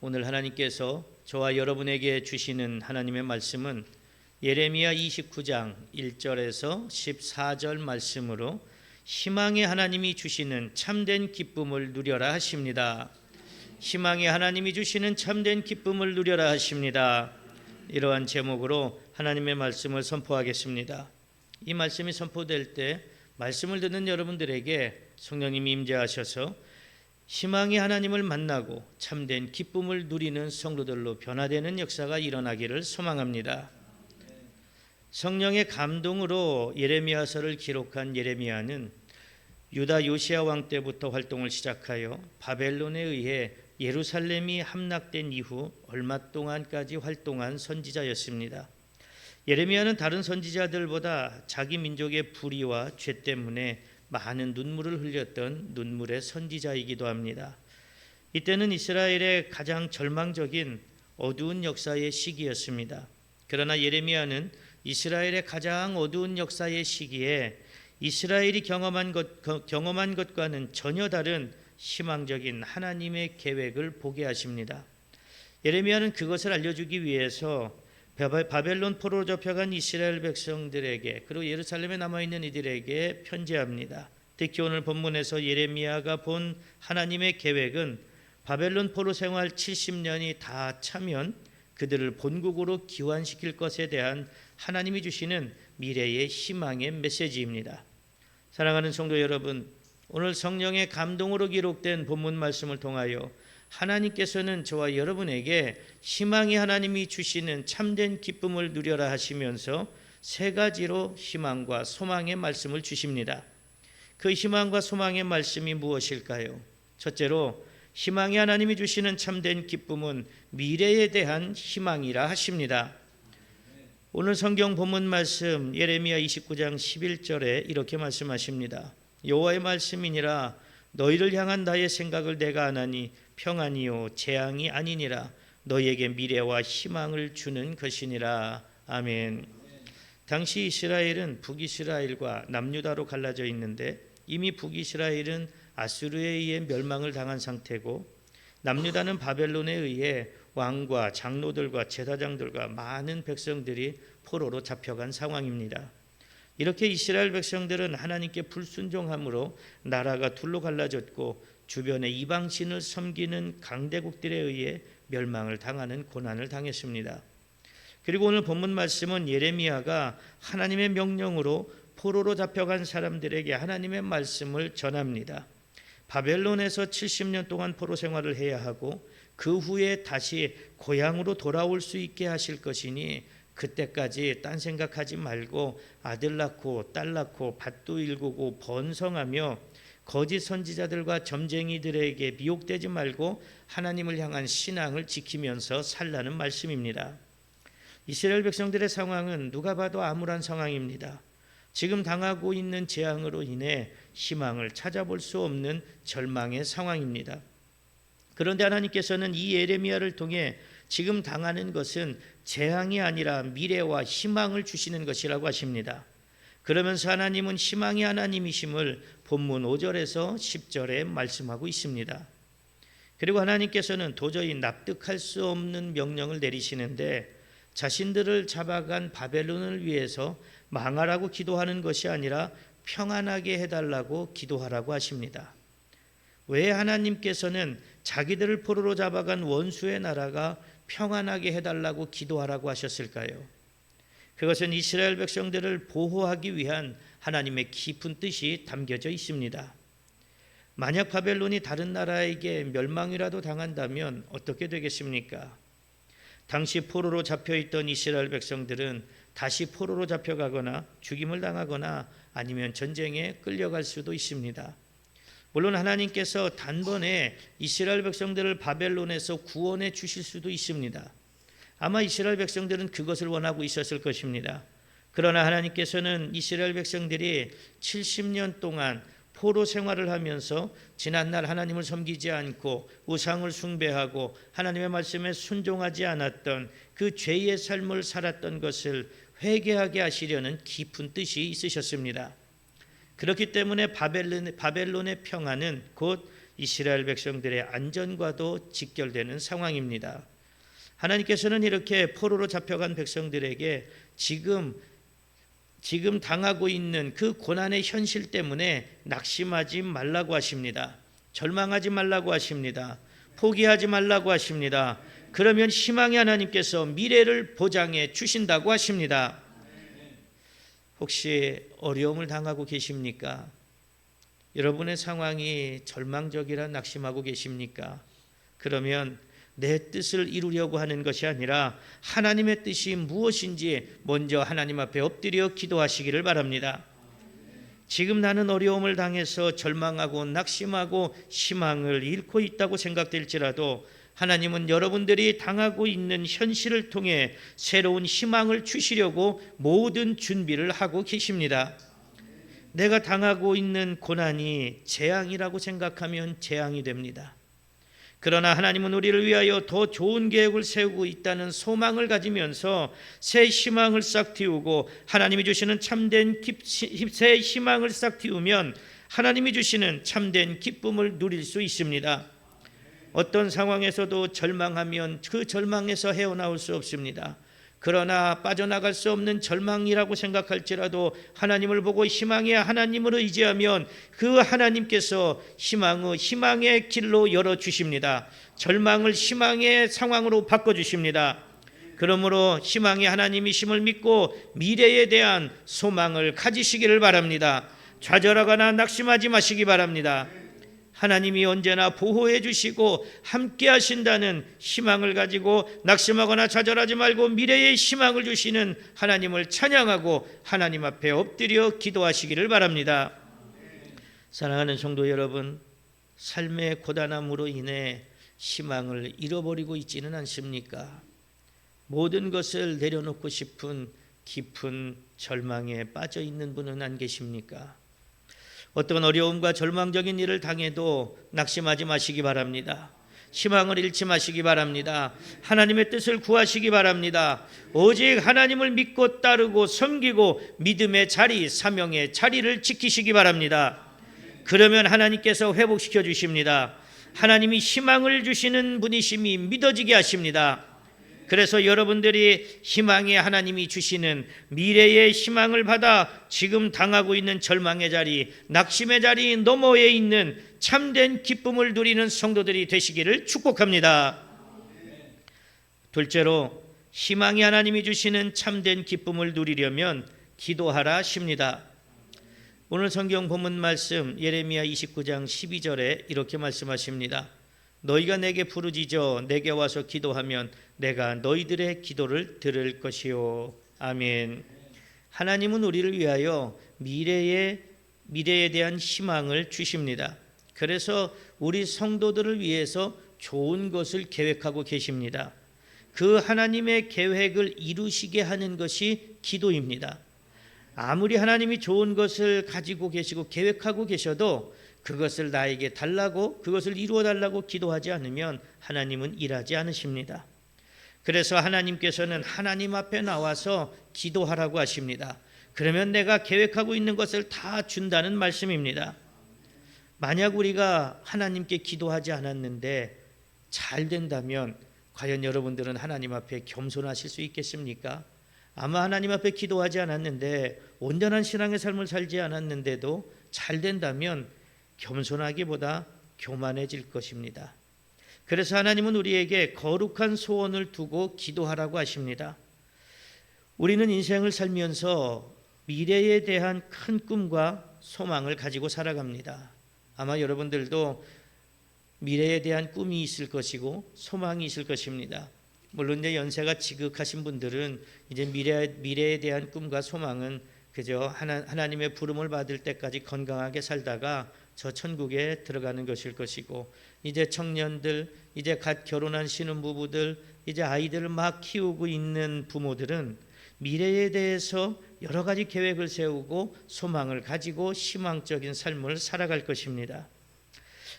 오늘 하나님께서 저와 여러분에게 주시는 하나님의 말씀은 예레미야 29장 1절에서 14절 말씀으로 희망의 하나님이 주시는 참된 기쁨을 누려라 하십니다. 희망의 하나님이 주시는 참된 기쁨을 누려라 하십니다. 이러한 제목으로 하나님의 말씀을 선포하겠습니다. 이 말씀이 선포될 때 말씀을 듣는 여러분들에게 성령님이 임재하셔서 희망의 하나님을 만나고 참된 기쁨을 누리는 성도들로 변화되는 역사가 일어나기를 소망합니다. 성령의 감동으로 예레미야서를 기록한 예레미야는 유다 요시야 왕 때부터 활동을 시작하여 바벨론에 의해 예루살렘이 함락된 이후 얼마 동안까지 활동한 선지자였습니다. 예레미야는 다른 선지자들보다 자기 민족의 불의와 죄 때문에 많은 눈물을 흘렸던 눈물의 선지자이기도 합니다. 이때는 이스라엘의 가장 절망적인 어두운 역사의 시기였습니다. 그러나 예레미야는 이스라엘의 가장 어두운 역사의 시기에 이스라엘이 경험한 것과는 전혀 다른 희망적인 하나님의 계획을 보게 하십니다. 예레미야는 그것을 알려주기 위해서 바벨론 포로로 잡혀간 이스라엘 백성들에게 그리고 예루살렘에 남아있는 이들에게 편지합니다. 특히 오늘 본문에서 예레미야가 본 하나님의 계획은 바벨론 포로 생활 70년이 다 차면 그들을 본국으로 귀환시킬 것에 대한 하나님이 주시는 미래의 희망의 메시지입니다. 사랑하는 성도 여러분, 오늘 성령의 감동으로 기록된 본문 말씀을 통하여 하나님께서는 저와 여러분에게 희망의 하나님이 주시는 참된 기쁨을 누려라 하시면서 세 가지로 희망과 소망의 말씀을 주십니다. 그 희망과 소망의 말씀이 무엇일까요? 첫째로 희망의 하나님이 주시는 참된 기쁨은 미래에 대한 희망이라 하십니다. 오늘 성경 본문 말씀 예레미야 29장 11절에 이렇게 말씀하십니다. 여호와의 말씀이니라 너희를 향한 나의 생각을 내가 아나니 평안이요 재앙이 아니니라 너희에게 미래와 희망을 주는 것이니라. 아멘. 당시 이스라엘은 북이스라엘과 남유다로 갈라져 있는데 이미 북이스라엘은 아수르에 의해 멸망을 당한 상태고 남유다는 바벨론에 의해 왕과 장로들과 제사장들과 많은 백성들이 포로로 잡혀간 상황입니다. 이렇게 이스라엘 백성들은 하나님께 불순종함으로 나라가 둘로 갈라졌고 주변의 이방신을 섬기는 강대국들에 의해 멸망을 당하는 고난을 당했습니다. 그리고 오늘 본문 말씀은 예레미야가 하나님의 명령으로 포로로 잡혀간 사람들에게 하나님의 말씀을 전합니다. 바벨론에서 70년 동안 포로 생활을 해야 하고 그 후에 다시 고향으로 돌아올 수 있게 하실 것이니 그때까지 딴 생각하지 말고 아들 낳고 딸 낳고 밭도 일구고 번성하며 거짓 선지자들과 점쟁이들에게 미혹되지 말고 하나님을 향한 신앙을 지키면서 살라는 말씀입니다. 이스라엘 백성들의 상황은 누가 봐도 암울한 상황입니다. 지금 당하고 있는 재앙으로 인해 희망을 찾아볼 수 없는 절망의 상황입니다. 그런데 하나님께서는 이 예레미야를 통해 지금 당하는 것은 재앙이 아니라 미래와 희망을 주시는 것이라고 하십니다. 그러면서 하나님은 희망의 하나님이심을 본문 5절에서 10절에 말씀하고 있습니다. 그리고 하나님께서는 도저히 납득할 수 없는 명령을 내리시는데 자신들을 잡아간 바벨론을 위해서 망하라고 기도하는 것이 아니라 평안하게 해달라고 기도하라고 하십니다. 왜 하나님께서는 자기들을 포로로 잡아간 원수의 나라가 평안하게 해달라고 기도하라고 하셨을까요? 그것은 이스라엘 백성들을 보호하기 위한 하나님의 깊은 뜻이 담겨져 있습니다. 만약 바벨론이 다른 나라에게 멸망이라도 당한다면 어떻게 되겠습니까? 당시 포로로 잡혀있던 이스라엘 백성들은 다시 포로로 잡혀가거나 죽임을 당하거나 아니면 전쟁에 끌려갈 수도 있습니다. 물론 하나님께서 단번에 이스라엘 백성들을 바벨론에서 구원해 주실 수도 있습니다. 아마 이스라엘 백성들은 그것을 원하고 있었을 것입니다. 그러나 하나님께서는 이스라엘 백성들이 70년 동안 포로 생활을 하면서 지난날 하나님을 섬기지 않고 우상을 숭배하고 하나님의 말씀에 순종하지 않았던 그 죄의 삶을 살았던 것을 회개하게 하시려는 깊은 뜻이 있으셨습니다. 그렇기 때문에 바벨론의 평안은 곧 이스라엘 백성들의 안전과도 직결되는 상황입니다. 하나님께서는 이렇게 포로로 잡혀간 백성들에게 지금 당하고 있는 그 고난의 현실 때문에 낙심하지 말라고 하십니다. 절망하지 말라고 하십니다. 포기하지 말라고 하십니다. 그러면 희망의 하나님께서 미래를 보장해 주신다고 하십니다. 혹시 어려움을 당하고 계십니까? 여러분의 상황이 절망적이라 낙심하고 계십니까? 그러면 내 뜻을 이루려고 하는 것이 아니라 하나님의 뜻이 무엇인지 먼저 하나님 앞에 엎드려 기도하시기를 바랍니다. 지금 나는 어려움을 당해서 절망하고 낙심하고 희망을 잃고 있다고 생각될지라도 하나님은 여러분들이 당하고 있는 현실을 통해 새로운 희망을 주시려고 모든 준비를 하고 계십니다. 내가 당하고 있는 고난이 재앙이라고 생각하면 재앙이 됩니다. 그러나 하나님은 우리를 위하여 더 좋은 계획을 세우고 있다는 소망을 가지면서 새 희망을 싹 틔우고 하나님이 주시는 참된 새 희망을 싹 틔우면 하나님이 주시는 참된 기쁨을 누릴 수 있습니다. 어떤 상황에서도 절망하면 그 절망에서 헤어나올 수 없습니다. 그러나 빠져나갈 수 없는 절망이라고 생각할지라도 하나님을 보고 희망의 하나님을 의지하면 그 하나님께서 희망의 길로 열어주십니다. 절망을 희망의 상황으로 바꿔주십니다. 그러므로 희망의 하나님이심을 믿고 미래에 대한 소망을 가지시기를 바랍니다. 좌절하거나 낙심하지 마시기 바랍니다. 하나님이 언제나 보호해 주시고 함께 하신다는 희망을 가지고 낙심하거나 좌절하지 말고 미래의 희망을 주시는 하나님을 찬양하고 하나님 앞에 엎드려 기도하시기를 바랍니다. 사랑하는 성도 여러분, 삶의 고단함으로 인해 희망을 잃어버리고 있지는 않습니까? 모든 것을 내려놓고 싶은 깊은 절망에 빠져 있는 분은 안 계십니까? 어떤 어려움과 절망적인 일을 당해도 낙심하지 마시기 바랍니다. 희망을 잃지 마시기 바랍니다. 하나님의 뜻을 구하시기 바랍니다. 오직 하나님을 믿고 따르고 섬기고 믿음의 자리, 사명의 자리를 지키시기 바랍니다. 그러면 하나님께서 회복시켜 주십니다. 하나님이 희망을 주시는 분이심이 믿어지게 하십니다. 그래서 여러분들이 희망의 하나님이 주시는 미래의 희망을 받아 지금 당하고 있는 절망의 자리, 낙심의 자리 너머에 있는 참된 기쁨을 누리는 성도들이 되시기를 축복합니다. 둘째로 희망의 하나님이 주시는 참된 기쁨을 누리려면 기도하라 하십니다. 오늘 성경 본문 말씀 예레미야 29장 12절에 이렇게 말씀하십니다. 너희가 내게 부르짖어 내게 와서 기도하면 내가 너희들의 기도를 들을 것이요. 아멘. 하나님은 우리를 위하여 미래에 대한 희망을 주십니다. 그래서 우리 성도들을 위해서 좋은 것을 계획하고 계십니다. 그 하나님의 계획을 이루시게 하는 것이 기도입니다. 아무리 하나님이 좋은 것을 가지고 계시고 계획하고 계셔도 그것을 나에게 달라고, 그것을 이루어 달라고 기도하지 않으면 하나님은 일하지 않으십니다. 그래서 하나님께서는 하나님 앞에 나와서 기도하라고 하십니다. 그러면 내가 계획하고 있는 것을 다 준다는 말씀입니다. 만약 우리가 하나님께 기도하지 않았는데 잘 된다면 과연 여러분들은 하나님 앞에 겸손하실 수 있겠습니까? 아마 하나님 앞에 기도하지 않았는데 온전한 신앙의 삶을 살지 않았는데도 잘 된다면 겸손하기보다 교만해질 것입니다. 그래서 하나님은 우리에게 거룩한 소원을 두고 기도하라고 하십니다. 우리는 인생을 살면서 미래에 대한 큰 꿈과 소망을 가지고 살아갑니다. 아마 여러분들도 미래에 대한 꿈이 있을 것이고 소망이 있을 것입니다. 물론 이제 연세가 지극하신 분들은 이제 미래에 대한 꿈과 소망은 그저 하나님의 부름을 받을 때까지 건강하게 살다가 저 천국에 들어가는 것일 것이고, 이제 청년들, 이제 갓 결혼한 신혼부부들, 이제 아이들을 막 키우고 있는 부모들은 미래에 대해서 여러 가지 계획을 세우고 소망을 가지고 희망적인 삶을 살아갈 것입니다.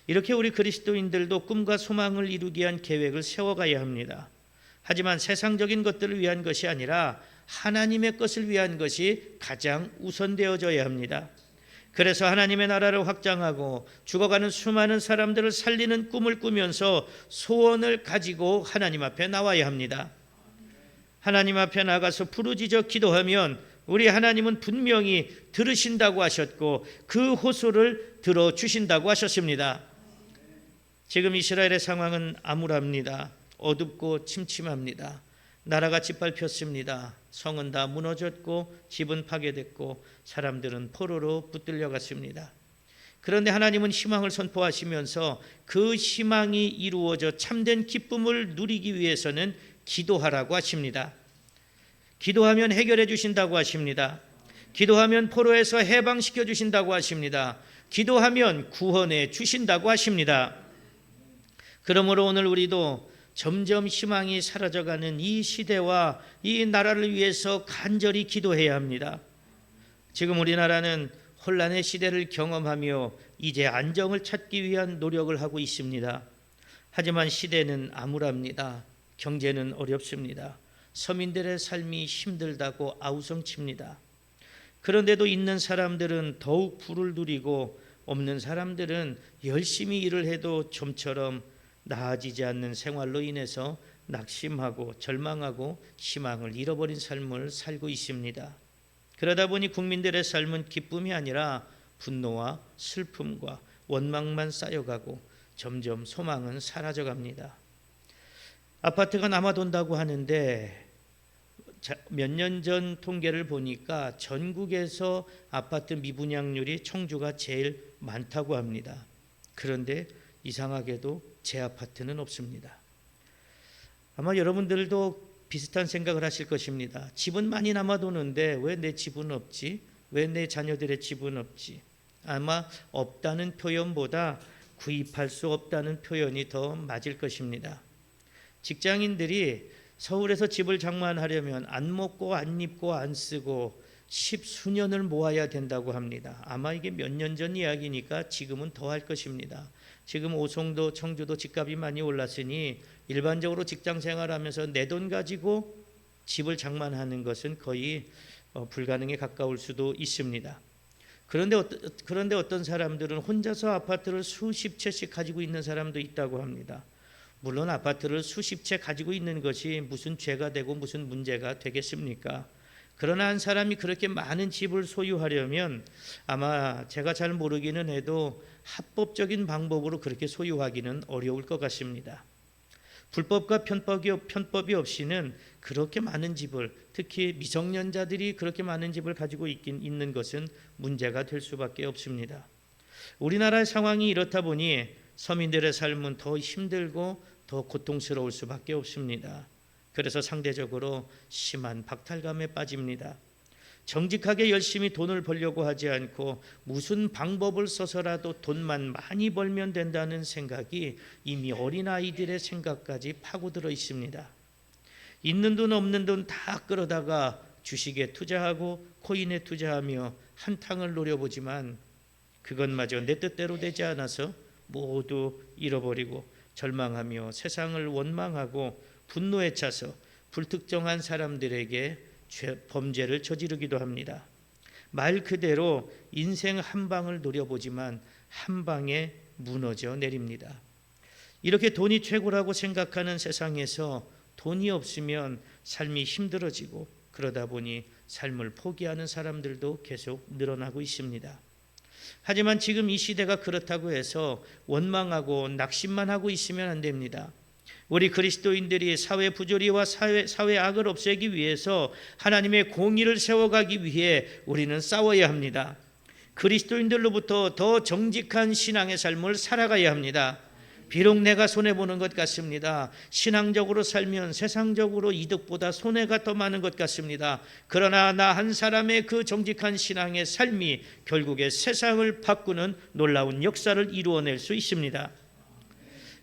이렇게 우리 그리스도인들도 꿈과 소망을 이루기 위한 계획을 세워가야 합니다. 하지만 세상적인 것들을 위한 것이 아니라 하나님의 것을 위한 것이 가장 우선되어져야 합니다. 그래서 하나님의 나라를 확장하고 죽어가는 수많은 사람들을 살리는 꿈을 꾸면서 소원을 가지고 하나님 앞에 나와야 합니다. 하나님 앞에 나가서 부르짖어 기도하면 우리 하나님은 분명히 들으신다고 하셨고 그 호소를 들어주신다고 하셨습니다. 지금 이스라엘의 상황은 암울합니다. 어둡고 침침합니다. 나라가 짓밟혔습니다. 성은 다 무너졌고 집은 파괴됐고 사람들은 포로로 붙들려 갔습니다. 그런데 하나님은 희망을 선포하시면서 그 희망이 이루어져 참된 기쁨을 누리기 위해서는 기도하라고 하십니다. 기도하면 해결해 주신다고 하십니다. 기도하면 포로에서 해방시켜 주신다고 하십니다. 기도하면 구원해 주신다고 하십니다. 그러므로 오늘 우리도 점점 희망이 사라져가는 이 시대와 이 나라를 위해서 간절히 기도해야 합니다. 지금 우리나라는 혼란의 시대를 경험하며 이제 안정을 찾기 위한 노력을 하고 있습니다. 하지만 시대는 암울합니다. 경제는 어렵습니다. 서민들의 삶이 힘들다고 아우성칩니다. 그런데도 있는 사람들은 더욱 부를 누리고 없는 사람들은 열심히 일을 해도 좀처럼 나아지지 않는 생활로 인해서 낙심하고 절망하고 희망을 잃어버린 삶을 살고 있습니다. 그러다 보니 국민들의 삶은 기쁨이 아니라 분노와 슬픔과 원망만 쌓여가고 점점 소망은 사라져갑니다. 아파트가 남아돈다고 하는데 몇 년 전 통계를 보니까 전국에서 아파트 미분양률이 청주가 제일 많다고 합니다. 그런데 이상하게도 제 아파트는 없습니다. 아마 여러분들도 비슷한 생각을 하실 것입니다. 집은 많이 남아도는데 왜 내 집은 없지? 왜 내 자녀들의 집은 없지? 아마 없다는 표현보다 구입할 수 없다는 표현이 더 맞을 것입니다. 직장인들이 서울에서 집을 장만하려면 안 먹고 안 입고 안 쓰고 10수년을 모아야 된다고 합니다. 아마 이게 몇 년 전 이야기니까 지금은 더 할 것입니다. 지금 오송도 청주도 집값이 많이 올랐으니 일반적으로 직장 생활하면서 내 돈 가지고 집을 장만하는 것은 거의 불가능에 가까울 수도 있습니다. 그런데 어떤 사람들은 혼자서 아파트를 수십 채씩 가지고 있는 사람도 있다고 합니다. 물론 아파트를 수십 채 가지고 있는 것이 무슨 죄가 되고 무슨 문제가 되겠습니까? 그러나 한 사람이 그렇게 많은 집을 소유하려면 아마 제가 잘 모르기는 해도 합법적인 방법으로 그렇게 소유하기는 어려울 것 같습니다. 불법과 편법이 없이는 그렇게 많은 집을, 특히 미성년자들이 그렇게 많은 집을 가지고 있는 것은 문제가 될 수밖에 없습니다. 우리나라의 상황이 이렇다 보니 서민들의 삶은 더 힘들고 더 고통스러울 수밖에 없습니다. 그래서 상대적으로 심한 박탈감에 빠집니다. 정직하게 열심히 돈을 벌려고 하지 않고 무슨 방법을 써서라도 돈만 많이 벌면 된다는 생각이 이미 어린아이들의 생각까지 파고들어 있습니다. 있는 돈 없는 돈 다 끌어다가 주식에 투자하고 코인에 투자하며 한탕을 노려보지만 그것마저 내 뜻대로 되지 않아서 모두 잃어버리고 절망하며 세상을 원망하고 분노에 차서 불특정한 사람들에게 범죄를 저지르기도 합니다. 말 그대로 인생 한 방을 노려보지만 한 방에 무너져 내립니다. 이렇게 돈이 최고라고 생각하는 세상에서 돈이 없으면 삶이 힘들어지고 그러다 보니 삶을 포기하는 사람들도 계속 늘어나고 있습니다. 하지만 지금 이 시대가 그렇다고 해서 원망하고 낙심만 하고 있으면 안 됩니다. 우리 그리스도인들이 사회 부조리와 사회 악을 없애기 위해서 하나님의 공의를 세워가기 위해 우리는 싸워야 합니다. 그리스도인들로부터 더 정직한 신앙의 삶을 살아가야 합니다. 비록 내가 손해보는 것 같습니다. 신앙적으로 살면 세상적으로 이득보다 손해가 더 많은 것 같습니다. 그러나 나 한 사람의 그 정직한 신앙의 삶이 결국에 세상을 바꾸는 놀라운 역사를 이루어낼 수 있습니다.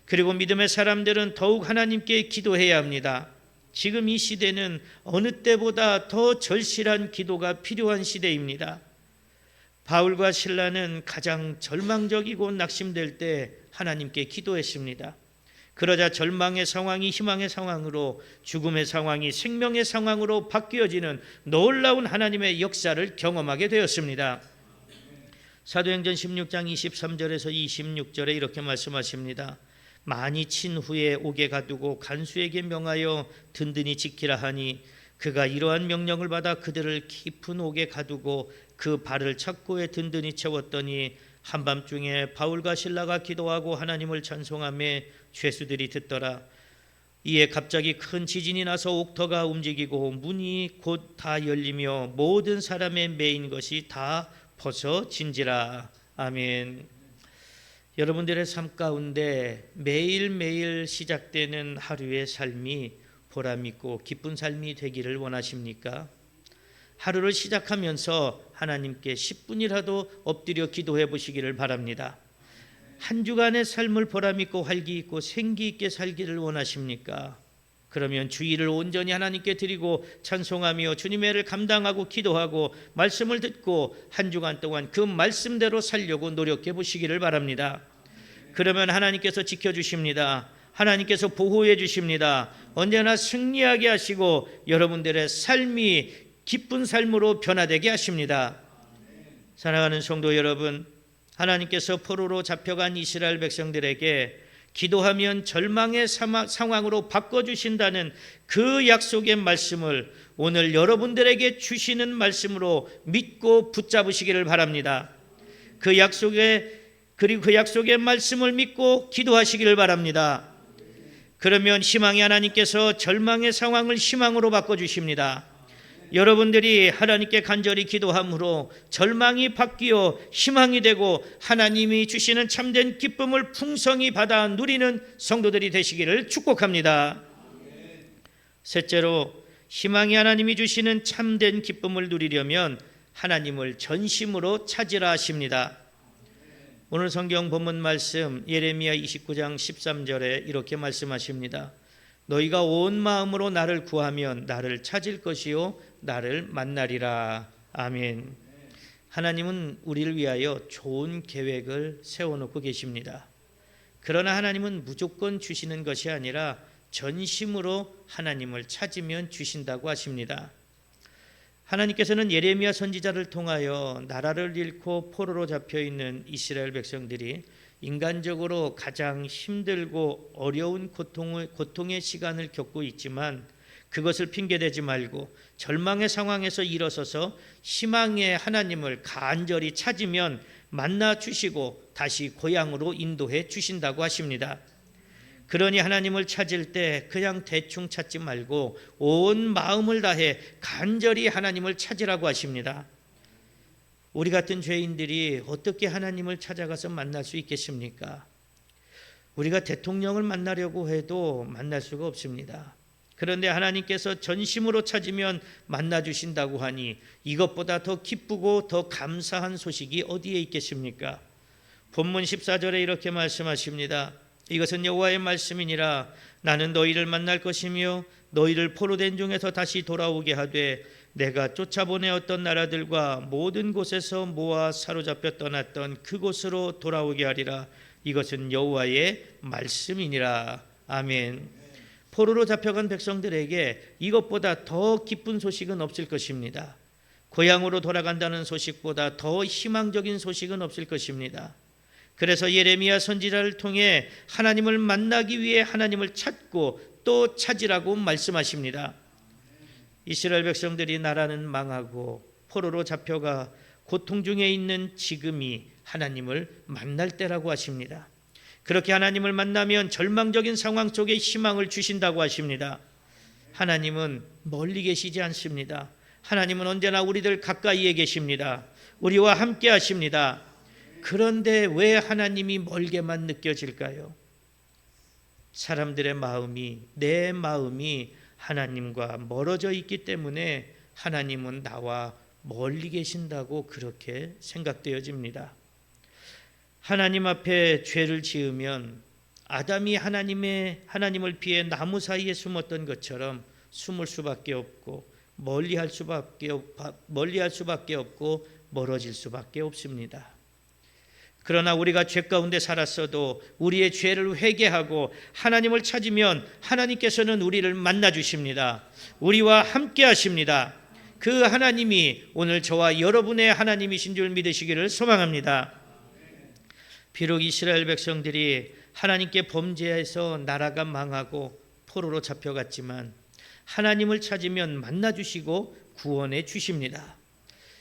그리고 믿음의 사람들은 더욱 하나님께 기도해야 합니다. 지금 이 시대는 어느 때보다 더 절실한 기도가 필요한 시대입니다. 바울과 실라는 가장 절망적이고 낙심될 때 하나님께 기도했습니다. 그러자 절망의 상황이 희망의 상황으로, 죽음의 상황이 생명의 상황으로 바뀌어지는 놀라운 하나님의 역사를 경험하게 되었습니다. 사도행전 16장 23절에서 26절에 이렇게 말씀하십니다. 많이 친 후에 옥에 가두고 간수에게 명하여 든든히 지키라 하니 그가 이러한 명령을 받아 그들을 깊은 옥에 가두고 그 발을 착고에 든든히 채웠더니 한밤중에 바울과 실라가 기도하고 하나님을 찬송하며 죄수들이 듣더라. 이에 갑자기 큰 지진이 나서 옥터가 움직이고 문이 곧 다 열리며 모든 사람의 매인 것이 다 벗어진지라. 아멘. 여러분들의 삶 가운데 매일매일 시작되는 하루의 삶이 보람있고 기쁜 삶이 되기를 원하십니까? 하루를 시작하면서 하나님께 10분이라도 엎드려 기도해 보시기를 바랍니다. 한 주간의 삶을 보람있고 활기있고 생기있게 살기를 원하십니까? 그러면 주일을 온전히 하나님께 드리고 찬송하며 주님의 일을 감당하고 기도하고 말씀을 듣고 한 주간 동안 그 말씀대로 살려고 노력해 보시기를 바랍니다. 그러면 하나님께서 지켜주십니다. 하나님께서 보호해 주십니다. 언제나 승리하게 하시고 여러분들의 삶이 기쁜 삶으로 변화되게 하십니다. 사랑하는 성도 여러분, 하나님께서 포로로 잡혀간 이스라엘 백성들에게 기도하면 절망의 상황으로 바꿔주신다는 그 약속의 말씀을 오늘 여러분들에게 주시는 말씀으로 믿고 붙잡으시기를 바랍니다. 그리고 그 약속의 말씀을 믿고 기도하시기를 바랍니다. 그러면 희망의 하나님께서 절망의 상황을 희망으로 바꿔주십니다. 여러분들이 하나님께 간절히 기도함으로 절망이 바뀌어 희망이 되고 하나님이 주시는 참된 기쁨을 풍성히 받아 누리는 성도들이 되시기를 축복합니다. 셋째로, 희망의 하나님이 주시는 참된 기쁨을 누리려면 하나님을 전심으로 찾으라 하십니다. 오늘 성경 본문 말씀 예레미야 29장 13절에 이렇게 말씀하십니다. 너희가 온 마음으로 나를 구하면 나를 찾을 것이요 나를 만나리라. 아멘. 하나님은 우리를 위하여 좋은 계획을 세워놓고 계십니다. 그러나 하나님은 무조건 주시는 것이 아니라 전심으로 하나님을 찾으면 주신다고 하십니다. 하나님께서는 예레미야 선지자를 통하여 나라를 잃고 포로로 잡혀있는 이스라엘 백성들이 인간적으로 가장 힘들고 어려운 고통의 시간을 겪고 있지만 그것을 핑계대지 말고 절망의 상황에서 일어서서 희망의 하나님을 간절히 찾으면 만나 주시고 다시 고향으로 인도해 주신다고 하십니다. 그러니 하나님을 찾을 때 그냥 대충 찾지 말고 온 마음을 다해 간절히 하나님을 찾으라고 하십니다. 우리 같은 죄인들이 어떻게 하나님을 찾아가서 만날 수 있겠습니까? 우리가 대통령을 만나려고 해도 만날 수가 없습니다. 그런데 하나님께서 전심으로 찾으면 만나 주신다고 하니 이것보다 더 기쁘고 더 감사한 소식이 어디에 있겠습니까? 본문 14절에 이렇게 말씀하십니다. 이것은 여호와의 말씀이니라. 나는 너희를 만날 것이며 너희를 포로된 중에서 다시 돌아오게 하되 내가 쫓아보내었던 나라들과 모든 곳에서 모아 사로잡혀 떠났던 그곳으로 돌아오게 하리라. 이것은 여호와의 말씀이니라. 아멘. 포로로 잡혀간 백성들에게 이것보다 더 기쁜 소식은 없을 것입니다. 고향으로 돌아간다는 소식보다 더 희망적인 소식은 없을 것입니다. 그래서 예레미야 선지자를 통해 하나님을 만나기 위해 하나님을 찾고 또 찾으라고 말씀하십니다. 이스라엘 백성들이 나라는 망하고 포로로 잡혀가 고통 중에 있는 지금이 하나님을 만날 때라고 하십니다. 그렇게 하나님을 만나면 절망적인 상황 속에 희망을 주신다고 하십니다. 하나님은 멀리 계시지 않습니다. 하나님은 언제나 우리들 가까이에 계십니다. 우리와 함께 하십니다. 그런데 왜 하나님이 멀게만 느껴질까요? 사람들의 마음이, 내 마음이 하나님과 멀어져 있기 때문에 하나님은 나와 멀리 계신다고 그렇게 생각되어집니다. 하나님 앞에 죄를 지으면 아담이 하나님을 피해 나무 사이에 숨었던 것처럼 숨을 수밖에 없고 멀리할 수밖에 없고 멀어질 수밖에 없습니다. 그러나 우리가 죄 가운데 살았어도 우리의 죄를 회개하고 하나님을 찾으면 하나님께서는 우리를 만나 주십니다. 우리와 함께 하십니다. 그 하나님이 오늘 저와 여러분의 하나님이신 줄 믿으시기를 소망합니다. 비록 이스라엘 백성들이 하나님께 범죄해서 나라가 망하고 포로로 잡혀갔지만 하나님을 찾으면 만나주시고 구원해 주십니다.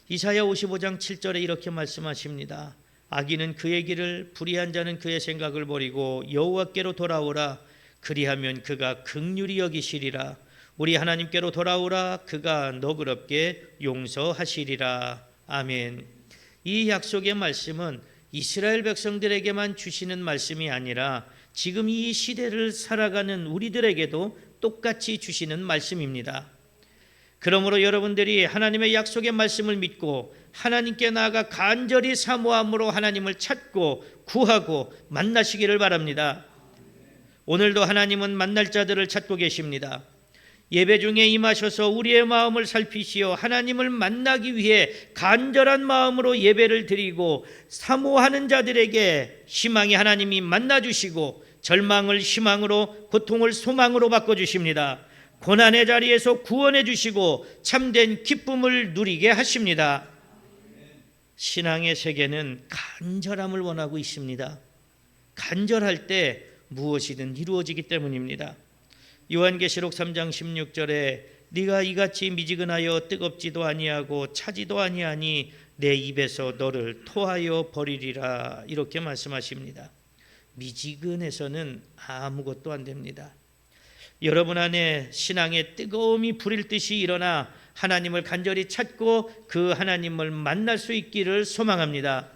이사야 55장 7절에 이렇게 말씀하십니다. 악인은 그의 길을, 불의한 자는 그의 생각을 버리고 여호와께로 돌아오라. 그리하면 그가 긍휼히 여기시리라. 우리 하나님께로 돌아오라. 그가 너그럽게 용서하시리라. 아멘. 이 약속의 말씀은 이스라엘 백성들에게만 주시는 말씀이 아니라 지금 이 시대를 살아가는 우리들에게도 똑같이 주시는 말씀입니다. 그러므로 여러분들이 하나님의 약속의 말씀을 믿고 하나님께 나아가 간절히 사모함으로 하나님을 찾고 구하고 만나시기를 바랍니다. 오늘도 하나님은 만날 자들을 찾고 계십니다. 예배 중에 임하셔서 우리의 마음을 살피시어 하나님을 만나기 위해 간절한 마음으로 예배를 드리고 사모하는 자들에게 희망이 하나님이 만나주시고 절망을 희망으로, 고통을 소망으로 바꿔주십니다. 고난의 자리에서 구원해 주시고 참된 기쁨을 누리게 하십니다. 신앙의 세계는 간절함을 원하고 있습니다. 간절할 때 무엇이든 이루어지기 때문입니다. 요한계시록 3장 16절에 네가 이같이 미지근하여 뜨겁지도 아니하고 차지도 아니하니 내 입에서 너를 토하여 버리리라, 이렇게 말씀하십니다. 미지근해서는 아무것도 안 됩니다. 여러분 안에 신앙의 뜨거움이 불일 듯이 일어나 하나님을 간절히 찾고 그 하나님을 만날 수 있기를 소망합니다.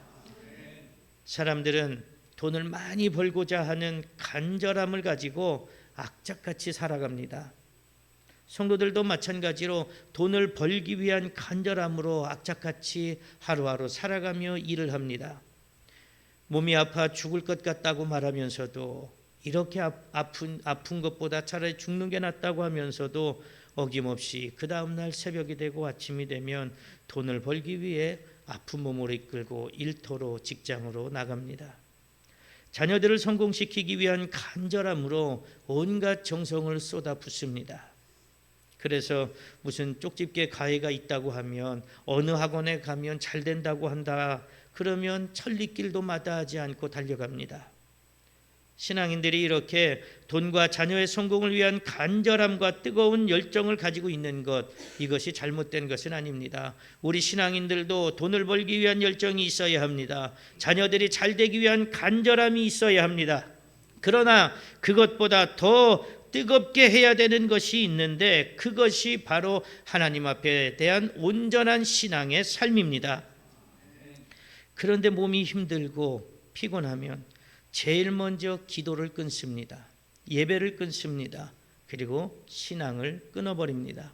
사람들은 돈을 많이 벌고자 하는 간절함을 가지고 악착같이 살아갑니다. 성도들도 마찬가지로 돈을 벌기 위한 간절함으로 악착같이 하루하루 살아가며 일을 합니다. 몸이 아파 죽을 것 같다고 말하면서도, 이렇게 아픈 것보다 차라리 죽는 게 낫다고 하면서도 어김없이 그 다음날 새벽이 되고 아침이 되면 돈을 벌기 위해 아픈 몸을 이끌고 일터로, 직장으로 나갑니다. 자녀들을 성공시키기 위한 간절함으로 온갖 정성을 쏟아붓습니다. 그래서 무슨 쪽집게 가해가 있다고 하면, 어느 학원에 가면 잘 된다고 한다 그러면 천리길도 마다하지 않고 달려갑니다. 신앙인들이 이렇게 돈과 자녀의 성공을 위한 간절함과 뜨거운 열정을 가지고 있는 것, 이것이 잘못된 것은 아닙니다. 우리 신앙인들도 돈을 벌기 위한 열정이 있어야 합니다. 자녀들이 잘 되기 위한 간절함이 있어야 합니다. 그러나 그것보다 더 뜨겁게 해야 되는 것이 있는데, 그것이 바로 하나님 앞에 대한 온전한 신앙의 삶입니다. 그런데 몸이 힘들고 피곤하면 제일 먼저 기도를 끊습니다. 예배를 끊습니다. 그리고 신앙을 끊어버립니다.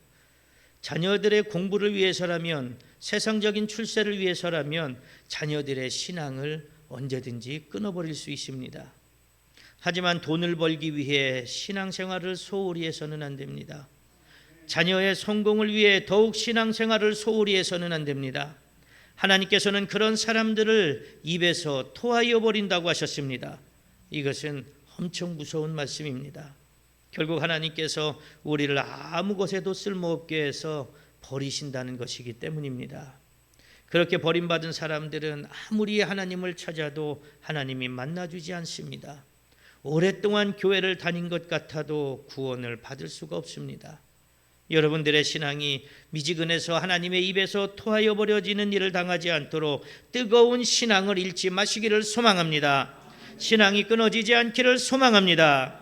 자녀들의 공부를 위해서라면, 세상적인 출세를 위해서라면 자녀들의 신앙을 언제든지 끊어버릴 수 있습니다. 하지만 돈을 벌기 위해 신앙생활을 소홀히 해서는 안 됩니다. 자녀의 성공을 위해 더욱 신앙생활을 소홀히 해서는 안 됩니다. 하나님께서는 그런 사람들을 입에서 토하여 버린다고 하셨습니다. 이것은 엄청 무서운 말씀입니다. 결국 하나님께서 우리를 아무 것에도 쓸모없게 해서 버리신다는 것이기 때문입니다. 그렇게 버림받은 사람들은 아무리 하나님을 찾아도 하나님이 만나주지 않습니다. 오랫동안 교회를 다닌 것 같아도 구원을 받을 수가 없습니다. 여러분들의 신앙이 미지근해서 하나님의 입에서 토하여 버려지는 일을 당하지 않도록 뜨거운 신앙을 잃지 마시기를 소망합니다. 신앙이 끊어지지 않기를 소망합니다.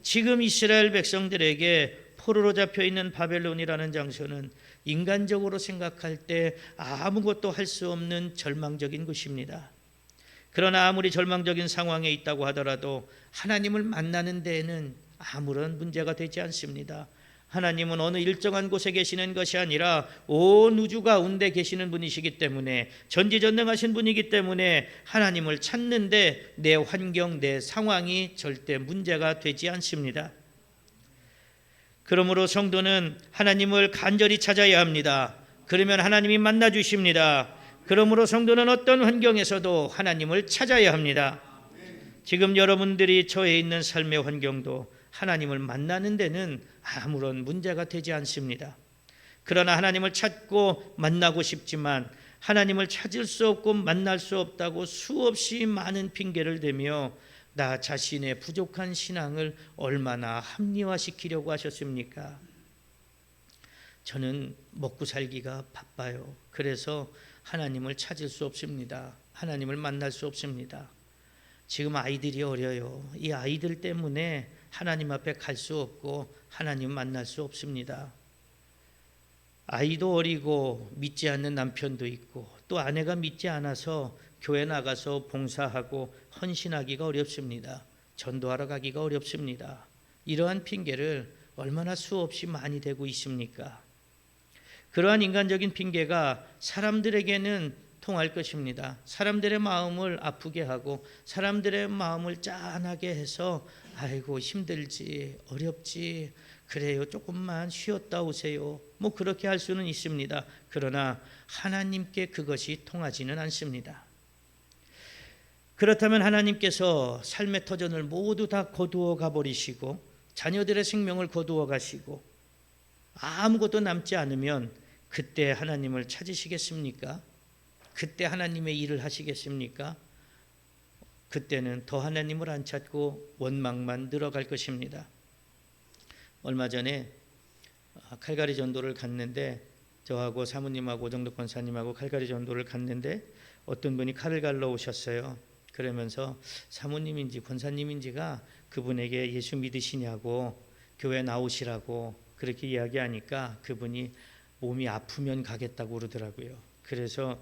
지금 이스라엘 백성들에게 포로로 잡혀있는 바벨론이라는 장소는 인간적으로 생각할 때 아무것도 할 수 없는 절망적인 곳입니다. 그러나 아무리 절망적인 상황에 있다고 하더라도 하나님을 만나는 데에는 아무런 문제가 되지 않습니다. 하나님은 어느 일정한 곳에 계시는 것이 아니라 온 우주 가운데 계시는 분이시기 때문에, 전지전능하신 분이기 때문에 하나님을 찾는데 내 환경, 내 상황이 절대 문제가 되지 않습니다. 그러므로 성도는 하나님을 간절히 찾아야 합니다. 그러면 하나님이 만나 주십니다. 그러므로 성도는 어떤 환경에서도 하나님을 찾아야 합니다. 지금 여러분들이 처해 있는 삶의 환경도 하나님을 만나는 데는 아무런 문제가 되지 않습니다. 그러나 하나님을 찾고 만나고 싶지만 하나님을 찾을 수 없고 만날 수 없다고 수없이 많은 핑계를 대며 나 자신의 부족한 신앙을 얼마나 합리화시키려고 하셨습니까? 저는 먹고 살기가 바빠요. 그래서 하나님을 찾을 수 없습니다. 하나님을 만날 수 없습니다. 지금 아이들이 어려요. 이 아이들 때문에 하나님 앞에 갈 수 없고 하나님 만날 수 없습니다. 아이도 어리고 믿지 않는 남편도 있고 또 아내가 믿지 않아서 교회 나가서 봉사하고 헌신하기가 어렵습니다. 전도하러 가기가 어렵습니다. 이러한 핑계를 얼마나 수없이 많이 대고 있습니까? 그러한 인간적인 핑계가 사람들에게는 통할 것입니다. 사람들의 마음을 아프게 하고 사람들의 마음을 짠하게 해서 아이고 힘들지 어렵지 그래요 조금만 쉬었다 오세요 뭐 그렇게 할 수는 있습니다. 그러나 하나님께 그것이 통하지는 않습니다. 그렇다면 하나님께서 삶의 터전을 모두 다 거두어 가버리시고 자녀들의 생명을 거두어 가시고 아무것도 남지 않으면 그때 하나님을 찾으시겠습니까? 그때 하나님의 일을 하시겠습니까? 그때는 더 하나님을 안 찾고 원망만 늘어갈 것입니다. 얼마 전에 칼가리 전도를 갔는데 저하고 사모님하고 오정덕 권사님하고 칼가리 전도를 갔는데 어떤 분이 칼을 갈러 오셨어요. 그러면서 사모님인지 권사님인지가 그분에게 예수 믿으시냐고 교회 나오시라고 그렇게 이야기하니까 그분이 몸이 아프면 가겠다고 그러더라고요. 그래서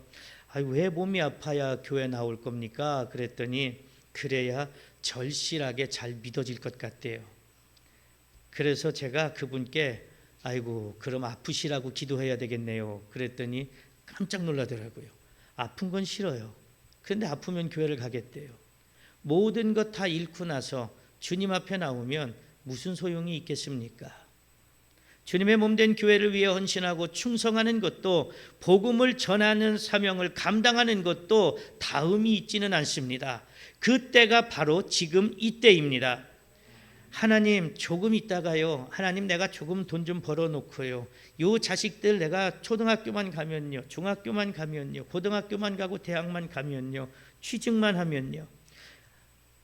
왜 몸이 아파야 교회 나올 겁니까? 그랬더니 그래야 절실하게 잘 믿어질 것 같대요. 그래서 제가 그분께 아이고 그럼 아프시라고 기도해야 되겠네요. 그랬더니 깜짝 놀라더라고요. 아픈 건 싫어요. 그런데 아프면 교회를 가겠대요. 모든 것 다 잃고 나서 주님 앞에 나오면 무슨 소용이 있겠습니까? 주님의 몸된 교회를 위해 헌신하고 충성하는 것도 복음을 전하는 사명을 감당하는 것도 다음이 있지는 않습니다. 그때가 바로 지금 이때입니다. 하나님 조금 있다가요. 하나님 내가 조금 돈 좀 벌어놓고요. 요 자식들 내가 초등학교만 가면요. 중학교만 가면요. 고등학교만 가고 대학만 가면요. 취직만 하면요.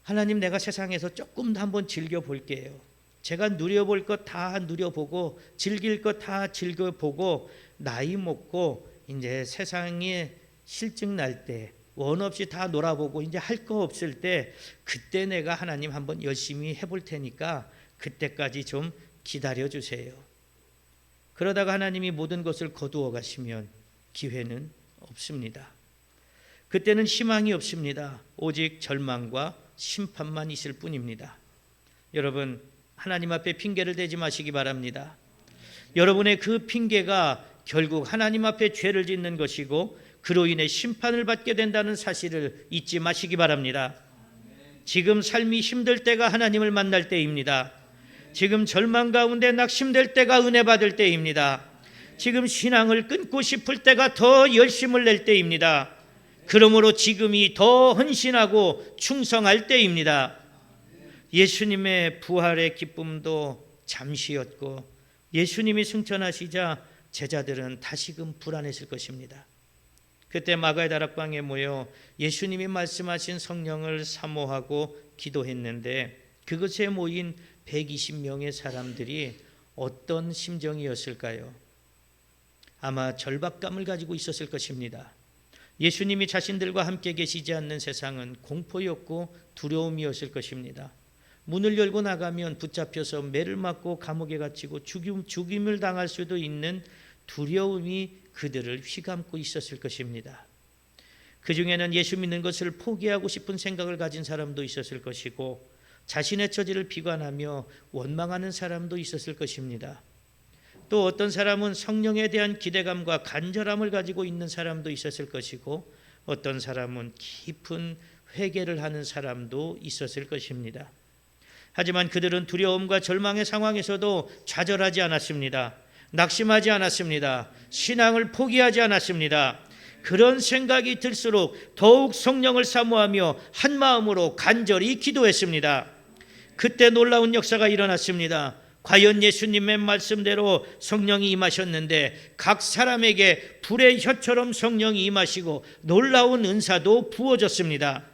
하나님 내가 세상에서 조금 더 한번 즐겨볼게요. 제가 누려볼 것 다 누려보고 즐길 것 다 즐겨보고 나이 먹고 이제 세상에 실증 날 때 원 없이 다 놀아보고 이제 할 거 없을 때 그때 내가 하나님 한번 열심히 해볼 테니까 그때까지 좀 기다려 주세요. 그러다가 하나님이 모든 것을 거두어 가시면 기회는 없습니다. 그때는 희망이 없습니다. 오직 절망과 심판만 있을 뿐입니다. 여러분 하나님 앞에 핑계를 대지 마시기 바랍니다. 여러분의 그 핑계가 결국 하나님 앞에 죄를 짓는 것이고 그로 인해 심판을 받게 된다는 사실을 잊지 마시기 바랍니다. 지금 삶이 힘들 때가 하나님을 만날 때입니다. 지금 절망 가운데 낙심될 때가 은혜 받을 때입니다. 지금 신앙을 끊고 싶을 때가 더 열심을 낼 때입니다. 그러므로 지금이 더 헌신하고 충성할 때입니다. 예수님의 부활의 기쁨도 잠시였고 예수님이 승천하시자 제자들은 다시금 불안했을 것입니다. 그때 마가의 다락방에 모여 예수님이 말씀하신 성령을 사모하고 기도했는데 그것에 모인 120명의 사람들이 어떤 심정이었을까요? 아마 절박감을 가지고 있었을 것입니다. 예수님이 자신들과 함께 계시지 않는 세상은 공포였고 두려움이었을 것입니다. 문을 열고 나가면 붙잡혀서 매를 맞고 감옥에 갇히고 죽임을 당할 수도 있는 두려움이 그들을 휘감고 있었을 것입니다. 그 중에는 예수 믿는 것을 포기하고 싶은 생각을 가진 사람도 있었을 것이고 자신의 처지를 비관하며 원망하는 사람도 있었을 것입니다. 또 어떤 사람은 성령에 대한 기대감과 간절함을 가지고 있는 사람도 있었을 것이고 어떤 사람은 깊은 회개를 하는 사람도 있었을 것입니다. 하지만 그들은 두려움과 절망의 상황에서도 좌절하지 않았습니다. 낙심하지 않았습니다. 신앙을 포기하지 않았습니다. 그런 생각이 들수록 더욱 성령을 사모하며 한 마음으로 간절히 기도했습니다. 그때 놀라운 역사가 일어났습니다. 과연 예수님의 말씀대로 성령이 임하셨는데 각 사람에게 불의 혀처럼 성령이 임하시고 놀라운 은사도 부어졌습니다.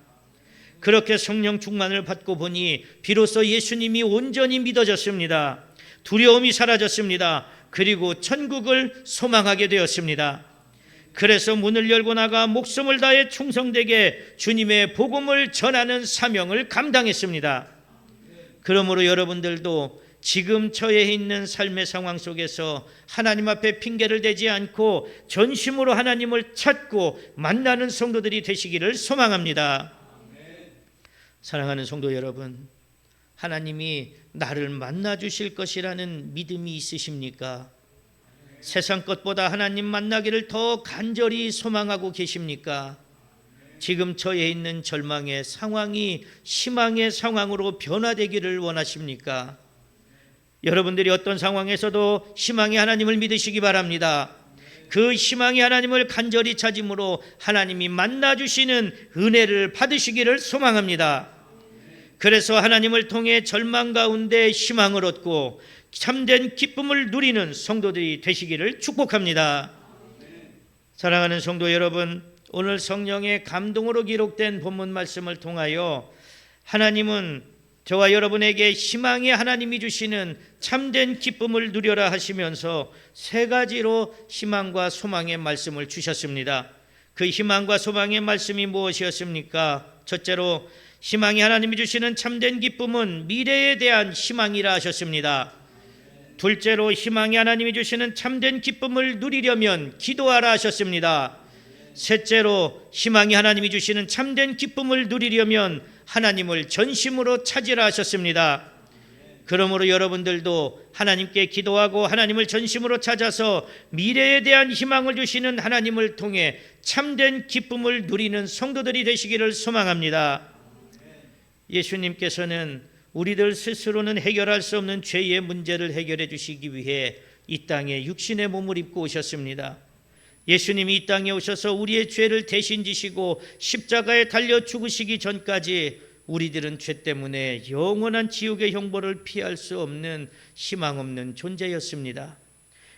그렇게 성령 충만을 받고 보니 비로소 예수님이 온전히 믿어졌습니다. 두려움이 사라졌습니다. 그리고 천국을 소망하게 되었습니다. 그래서 문을 열고 나가 목숨을 다해 충성되게 주님의 복음을 전하는 사명을 감당했습니다. 그러므로 여러분들도 지금 처해 있는 삶의 상황 속에서 하나님 앞에 핑계를 대지 않고 전심으로 하나님을 찾고 만나는 성도들이 되시기를 소망합니다. 사랑하는 성도 여러분, 하나님이 나를 만나 주실 것이라는 믿음이 있으십니까? 세상 것보다 하나님 만나기를 더 간절히 소망하고 계십니까? 지금 처해 있는 절망의 상황이 희망의 상황으로 변화되기를 원하십니까? 여러분들이 어떤 상황에서도 희망의 하나님을 믿으시기 바랍니다. 그 희망의 하나님을 간절히 찾음으로 하나님이 만나주시는 은혜를 받으시기를 소망합니다. 그래서 하나님을 통해 절망 가운데 희망을 얻고 참된 기쁨을 누리는 성도들이 되시기를 축복합니다. 사랑하는 성도 여러분, 오늘 성령의 감동으로 기록된 본문 말씀을 통하여 하나님은 저와 여러분에게 희망의 하나님이 주시는 참된 기쁨을 누려라 하시면서 세 가지로 희망과 소망의 말씀을 주셨습니다. 그 희망과 소망의 말씀이 무엇이었습니까? 첫째로 희망이 하나님이 주시는 참된 기쁨은 미래에 대한 희망이라 하셨습니다. 둘째로 희망이 하나님이 주시는 참된 기쁨을 누리려면 기도하라 하셨습니다. 셋째로 희망이 하나님이 주시는 참된 기쁨을 누리려면 하나님을 전심으로 찾으라 하셨습니다. 그러므로 여러분들도 하나님께 기도하고 하나님을 전심으로 찾아서 미래에 대한 희망을 주시는 하나님을 통해 참된 기쁨을 누리는 성도들이 되시기를 소망합니다. 예수님께서는 우리들 스스로는 해결할 수 없는 죄의 문제를 해결해 주시기 위해 이 땅에 육신의 몸을 입고 오셨습니다. 예수님이 이 땅에 오셔서 우리의 죄를 대신 지시고 십자가에 달려 죽으시기 전까지 우리들은 죄 때문에 영원한 지옥의 형벌을 피할 수 없는 희망 없는 존재였습니다.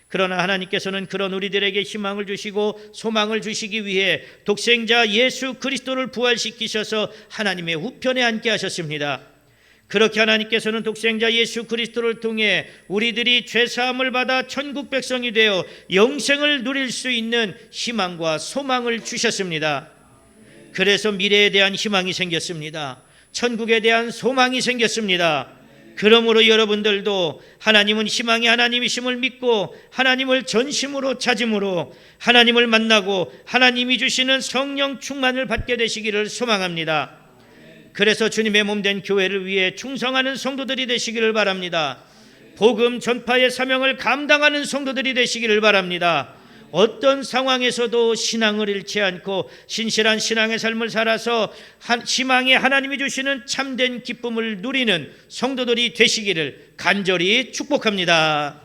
그러나 하나님께서는 그런 우리들에게 희망을 주시고 소망을 주시기 위해 독생자 예수 그리스도를 부활시키셔서 하나님의 우편에 앉게 하셨습니다. 그렇게 하나님께서는 독생자 예수 그리스도를 통해 우리들이 죄사함을 받아 천국 백성이 되어 영생을 누릴 수 있는 희망과 소망을 주셨습니다. 그래서 미래에 대한 희망이 생겼습니다. 천국에 대한 소망이 생겼습니다. 그러므로 여러분들도 하나님은 희망의 하나님이심을 믿고 하나님을 전심으로 찾음으로 하나님을 만나고 하나님이 주시는 성령 충만을 받게 되시기를 소망합니다. 그래서 주님의 몸된 교회를 위해 충성하는 성도들이 되시기를 바랍니다. 복음 전파의 사명을 감당하는 성도들이 되시기를 바랍니다. 어떤 상황에서도 신앙을 잃지 않고 신실한 신앙의 삶을 살아서 희망의 하나님이 주시는 참된 기쁨을 누리는 성도들이 되시기를 간절히 축복합니다.